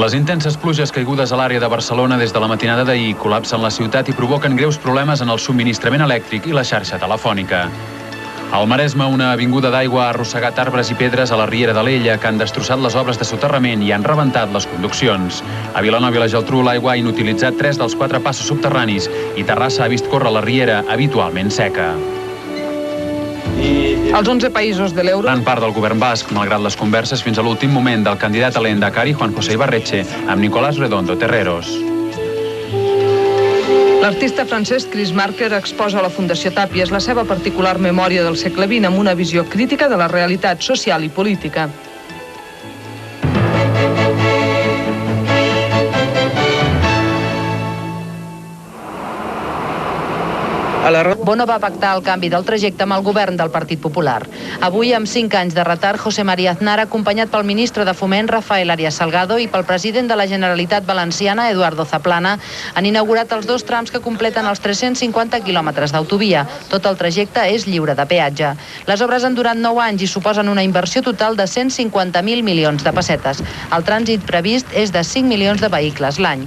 Les intenses pluges caigudes a l'àrea de Barcelona des de la matinada d'ahir col·lapsen la ciutat i provoquen greus problemes en el subministrament elèctric i la xarxa telefònica. Al Maresme, una avinguda d'aigua ha arrossegat arbres i pedres a la riera de l'Ella que han destrossat les obres de soterrament i han rebentat les conduccions. A Vilanova i la Geltrú, l'aigua ha inutilitzat 3 dels 4 passos subterranis i Terrassa ha vist córrer la riera habitualment seca. Els 11 països de l'euro... Gran part del govern basc, malgrat les converses fins a l'últim moment del candidat a l'Endacari, Juan José Ibarretxe, amb Nicolás Redondo Terreros. L'artista francès Chris Marker exposa a la Fundació Tàpies la seva particular memòria del segle XX amb una visió crítica de la realitat social i política. Bono va pactar el canvi del trajecte amb el govern del Partit Popular. Avui, amb 5 anys de retard, José María Aznar, acompanyat pel ministre de Foment, Rafael Arias Salgado, i pel president de la Generalitat Valenciana, Eduardo Zaplana, han inaugurat els 2 trams que completen els 350 quilòmetres d'autovia. Tot el trajecte és lliure de peatge. Les obres han durat 9 anys i suposen una inversió total de 150.000 milions de pessetes. El trànsit previst és de 5 milions de vehicles l'any.